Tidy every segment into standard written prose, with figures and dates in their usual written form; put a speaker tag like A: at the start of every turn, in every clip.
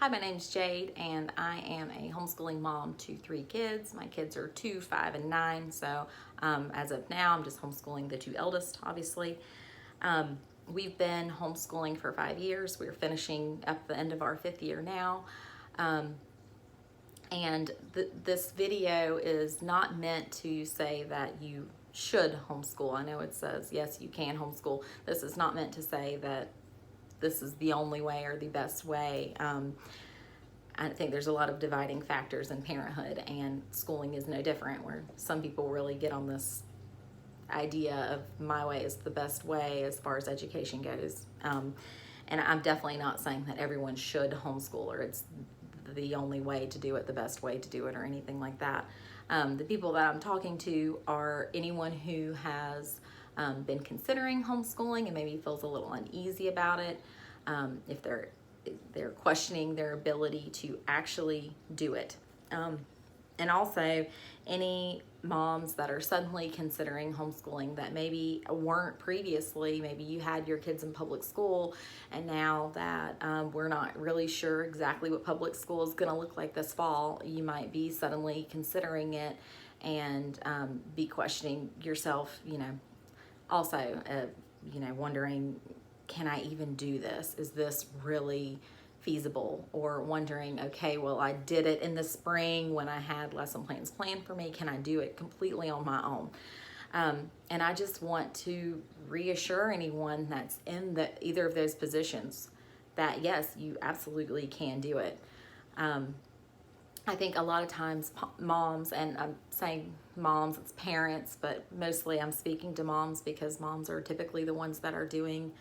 A: Hi, my name's Jade, and I am a homeschooling mom to 3 kids. My kids are 2, 5, and 9, so as of now, I'm just homeschooling the 2 eldest, obviously. We've been homeschooling for 5 years. We're finishing up the end of our 5th year now. This video is not meant to say that you should homeschool. I know it says, yes, you can homeschool. This is not meant to say that this is the only way or the best way. I think there's a lot of dividing factors in parenthood, and schooling is no different, where some people really get on this idea of my way is the best way as far as education goes. And I'm definitely not saying that everyone should homeschool or it's the only way to do it, the best way to do it, or anything like that. The people that I'm talking to are anyone who has been considering homeschooling and maybe feels a little uneasy about it, if they're questioning their ability to actually do it. And also any moms that are suddenly considering homeschooling that maybe weren't previously. Maybe you had your kids in public school, and now that we're not really sure exactly what public school is going to look like this fall, you might be suddenly considering it and be questioning yourself, also, wondering, can I even do this? Is this really feasible? Or wondering, okay, well, I did it in the spring when I had lesson plans planned for me. Can I do it completely on my own? And I just want to reassure anyone that's in either of those positions that yes, you absolutely can do it. I think a lot of times moms, and I'm saying moms, it's parents, but mostly I'm speaking to moms because moms are typically the ones that are doing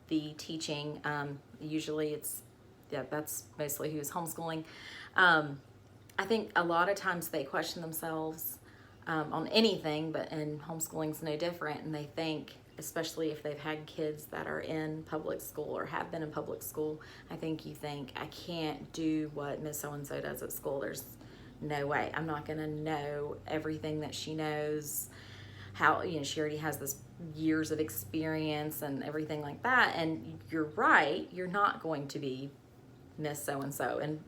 A: the teaching. Usually that's mostly who's homeschooling. I think a lot of times they question themselves on anything, but in homeschooling's no different, and they think, especially if they've had kids that are in public school or have been in public school, I think you think, I can't do what Miss So-and-so does at school. There's no way. I'm not going to know everything that she knows. How, she already has this years of experience and everything like that. And you're right, you're not going to be Miss So-and-so in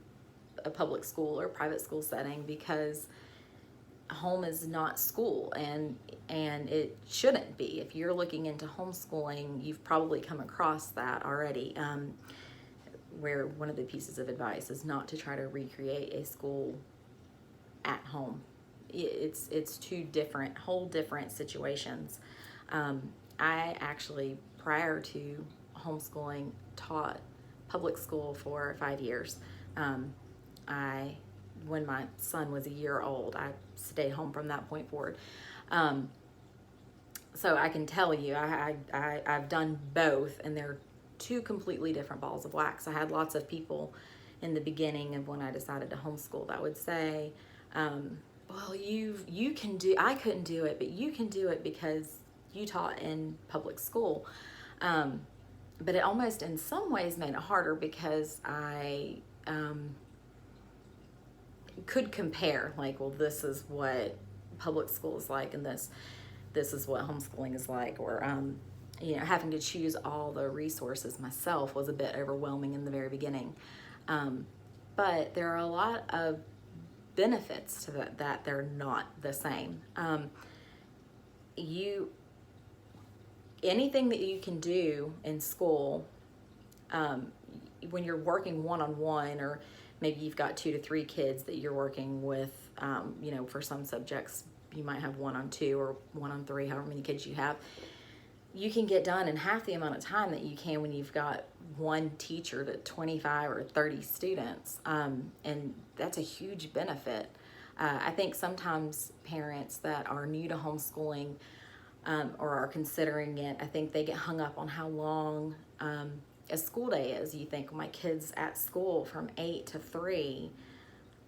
A: a public school or private school setting, because home is not school, and it shouldn't be. If you're looking into homeschooling, you've probably come across that already, where one of the pieces of advice is not to try to recreate a school at home. It's two whole different situations. I actually, prior to homeschooling, taught public school for 5 years. When my son was a year old, I stayed home from that point forward. So I can tell you, I've done both, and they're two completely different balls of wax. I had lots of people in the beginning of when I decided to homeschool that would say, well, you can do, I couldn't do it, but you can do it because you taught in public school. But it almost in some ways made it harder, because I could compare, like, well, this is what public school is like, and this is what homeschooling is like, or having to choose all the resources myself was a bit overwhelming in the very beginning. But there are a lot of benefits to that they're not the same. Anything that you can do in school, when you're working one-on-one, or maybe you've got 2 to 3 kids that you're working with, for some subjects you might have 1-on-2 or 1-on-3, however many kids you have, you can get done in half the amount of time that you can when you've got one teacher to 25 or 30 students. And that's a huge benefit. I think sometimes parents that are new to homeschooling or are considering it, I think they get hung up on how long a school day is. You think, my kid's at school from 8 to 3.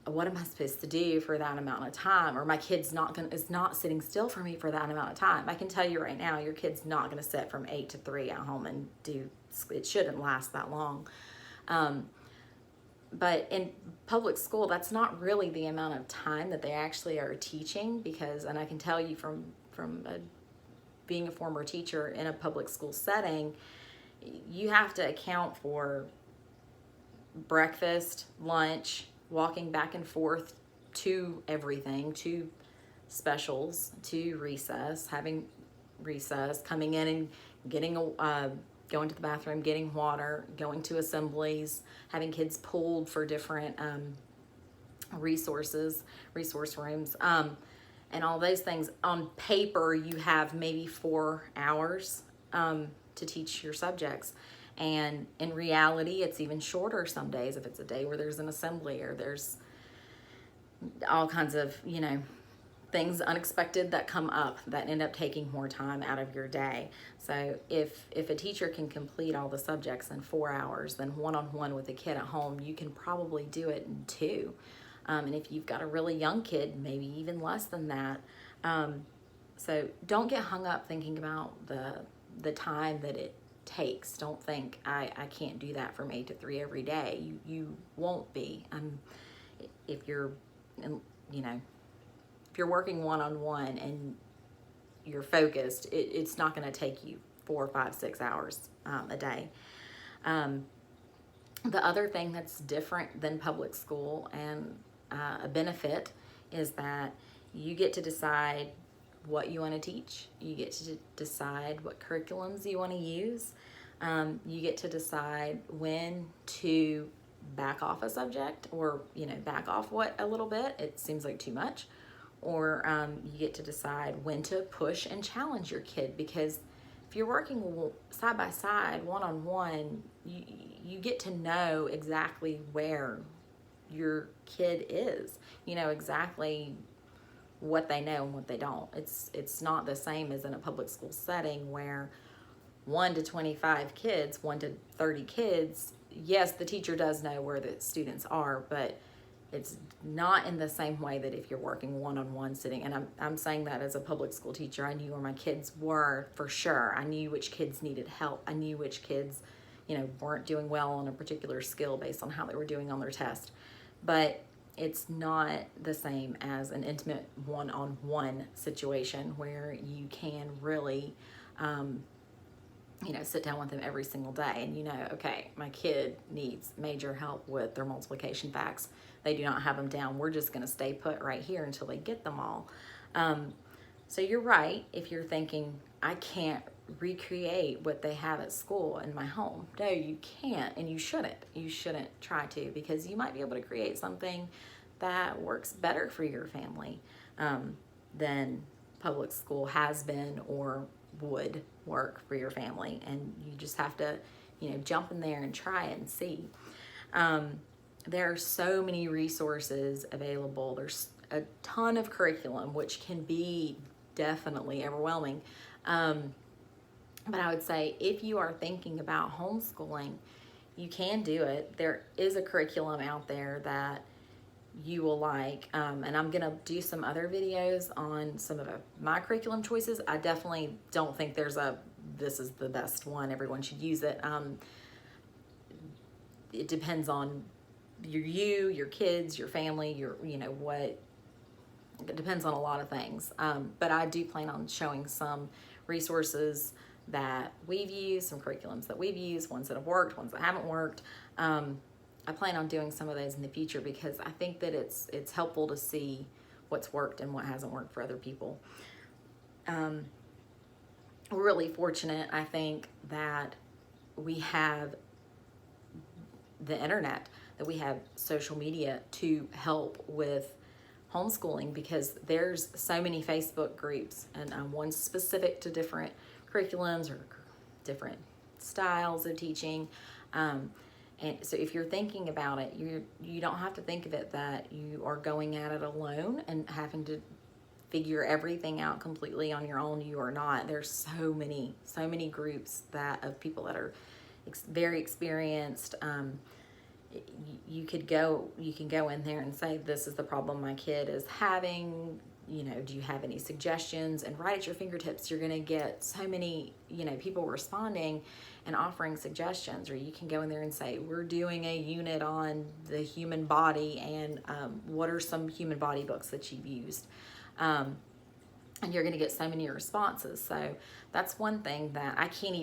A: What am I supposed to do for that amount of time? Or my kid's is not sitting still for me for that amount of time. I can tell you right now, your kid's not going to sit from 8 to 3 at home and it shouldn't last that long. But in public school, that's not really the amount of time that they actually are teaching, and I can tell you from being a former teacher in a public school setting, you have to account for breakfast, lunch, walking back and forth to everything, to specials, to recess, having recess, coming in and getting going to the bathroom, getting water, going to assemblies, having kids pulled for different resource rooms, and all those things. On paper, you have maybe 4 hours to teach your subjects. And in reality, it's even shorter some days if it's a day where there's an assembly or there's all kinds of, things unexpected that come up that end up taking more time out of your day. So if a teacher can complete all the subjects in 4 hours, then one-on-one with a kid at home, you can probably do it in 2. And if you've got a really young kid, maybe even less than that. So don't get hung up thinking about the time that it takes. Don't think I can't do that from 8 to 3 every day. You won't be. If you're if you're working one-on-one and you're focused, it's not going to take you 4, 5, 6 hours a day. The other thing that's different than public school and a benefit is that you get to decide what you want to teach. You get to decide what curriculums you want to use. You get to decide when to back off a subject or, back off a little bit. It seems like too much. Or you get to decide when to push and challenge your kid, because if you're working side by side, one-on-one, you get to know exactly where your kid is. You know exactly what they know and what they don't. It's not the same as in a public school setting where 1 to 25 kids, 1 to 30 kids, yes, the teacher does know where the students are, but it's not in the same way that if you're working one-on-one sitting. And I'm saying that as a public school teacher. I knew where my kids were for sure. I knew which kids needed help. I knew which kids, weren't doing well on a particular skill based on how they were doing on their test. But it's not the same as an intimate one-on-one situation where you can really, sit down with them every single day and okay, my kid needs major help with their multiplication facts. They do not have them down. We're just going to stay put right here until they get them all. So you're right if you're thinking, I can't recreate what they have at school in my home. No, you can't, and you shouldn't. You shouldn't try to, because you might be able to create something that works better for your family than public school has been or would work for your family. And you just have to, jump in there and try it and see. There are so many resources available. There's a ton of curriculum, which can be definitely overwhelming. But I would say if you are thinking about homeschooling, you can do it. There is a curriculum out there that you will like. And I'm going to do some other videos on some of my curriculum choices. I definitely don't think this is the best one. Everyone should use it. It depends on your kids, your family, it depends on a lot of things. But I do plan on showing some resources that we've used, some curriculums that we've used, ones that have worked, ones that haven't worked. I plan on doing some of those in the future because I think that it's helpful to see what's worked and what hasn't worked for other people. We're really fortunate, I think, that we have the internet, that we have social media to help with homeschooling, because there's so many Facebook groups, and one specific to different curriculums or different styles of teaching. And so if you're thinking about it, you don't have to think of it that you are going at it alone and having to figure everything out completely on your own. You are not. There's so many groups of people that are very experienced. You can go in there and say, this is the problem my kid is having. Do you have any suggestions? And right at your fingertips, you're going to get so many, people responding and offering suggestions. Or you can go in there and say, we're doing a unit on the human body, and what are some human body books that you've used? and you're going to get so many responses. So that's one thing that I can't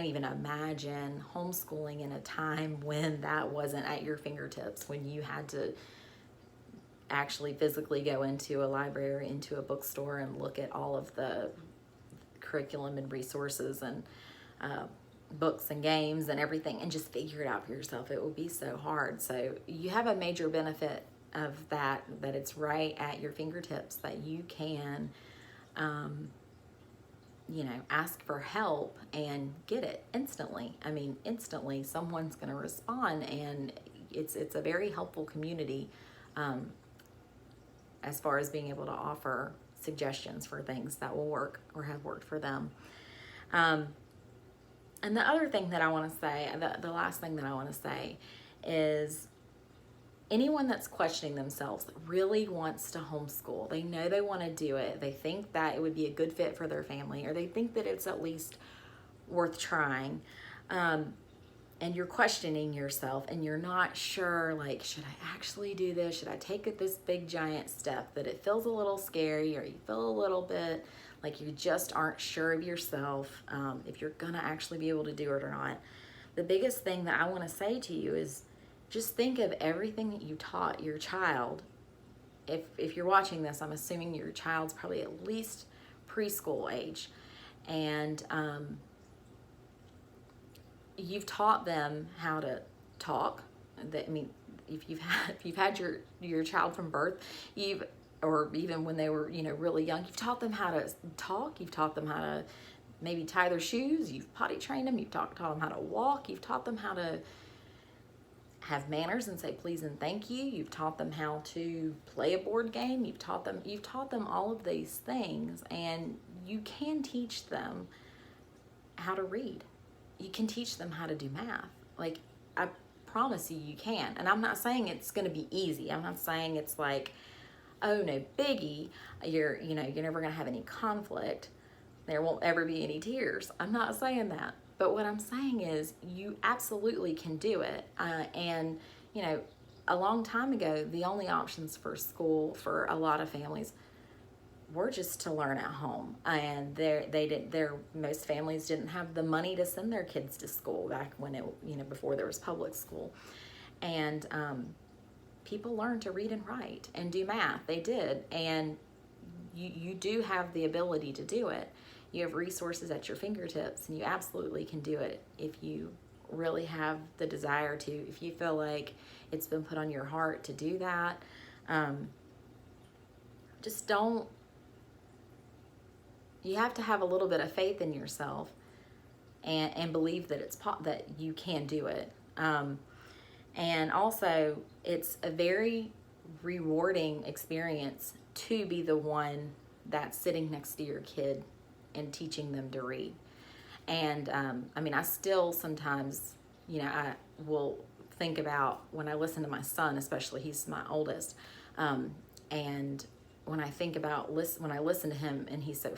A: even imagine homeschooling in a time when that wasn't at your fingertips, when you had to actually physically go into a library, into a bookstore, and look at all of the curriculum and resources and books and games and everything, and just figure it out for yourself. It would be so hard. So you have a major benefit of that it's right at your fingertips, that you can ask for help and get it instantly. I mean, instantly someone's going to respond, and it's a very helpful community as far as being able to offer suggestions for things that will work or have worked for them. And the other thing that I want to say, the last thing that I want to say is, anyone that's questioning themselves that really wants to homeschool, they know they want to do it, they think that it would be a good fit for their family, or they think that it's at least worth trying, and you're questioning yourself and you're not sure, like, should I actually do this? Should I take this big giant step that it feels a little scary, or you feel a little bit like you just aren't sure of yourself, if you're gonna actually be able to do it or not? The biggest thing that I want to say to you is, just think of everything that you taught your child. If you're watching this, I'm assuming your child's probably at least preschool age, and you've taught them how to talk. I mean, if you've had your child from birth, or even when they were really young, you've taught them how to talk. You've taught them how to maybe tie their shoes. You've potty trained them. You've taught them how to walk. You've taught them how to have manners and say please and thank you. You've taught them how to play a board game. You've taught them all of these things, and you can teach them how to read. You can teach them how to do math. Like, I promise you can. And I'm not saying it's going to be easy. I'm not saying it's like, oh, no biggie, you're never going to have any conflict. There won't ever be any tears. I'm not saying that. But what I'm saying is, you absolutely can do it. And a long time ago, the only options for school for a lot of families were just to learn at home. And most families didn't have the money to send their kids to school back when before there was public school. And people learned to read and write and do math. They did. And you do have the ability to do it. You have resources at your fingertips, and you absolutely can do it if you really have the desire to. If you feel like it's been put on your heart to do that, just don't. You have to have a little bit of faith in yourself, and believe that that you can do it. And also, it's a very rewarding experience to be the one that's sitting next to your kid and teaching them to read. And I still sometimes, I will think about when I listen to my son, especially, he's my oldest, and when I think about when I listen to him, and he's so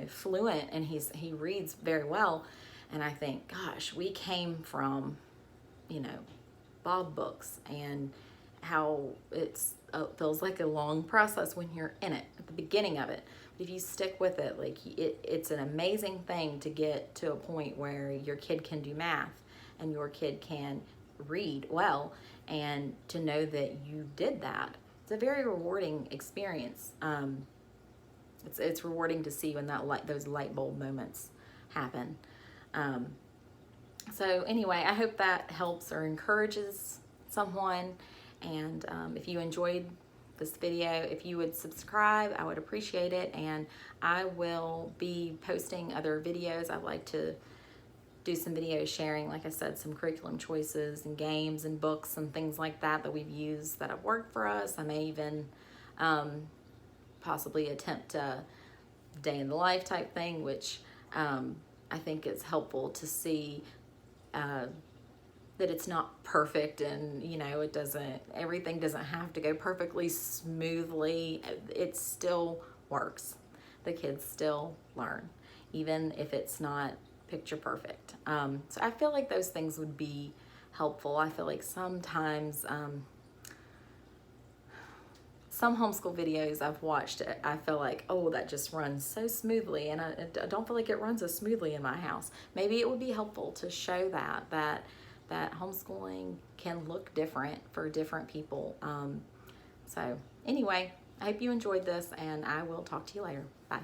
A: fluent, and he reads very well, and I think, gosh, we came from Bob books, and how it feels like a long process when you're in it at the beginning of it. If you stick with it, like it's an amazing thing to get to a point where your kid can do math and your kid can read well, and to know that you did that. It's a very rewarding experience. It's rewarding to see when those light bulb moments happen. So anyway, I hope that helps or encourages someone. And if you enjoyed this video, if you would subscribe, I would appreciate it. And I will be posting other videos. I'd like to do some videos sharing, like I said, some curriculum choices and games and books and things like that we've used that have worked for us. I may even possibly attempt a day in the life type thing, which I think is helpful to see that it's not perfect, and everything doesn't have to go perfectly smoothly. It still works. The kids still learn, even if it's not picture perfect. So I feel like those things would be helpful. I feel like sometimes some homeschool videos I've watched, I feel like, oh, that just runs so smoothly, and I don't feel like it runs as smoothly in my house. Maybe it would be helpful to show that homeschooling can look different for different people. So anyway, I hope you enjoyed this, and I will talk to you later. Bye.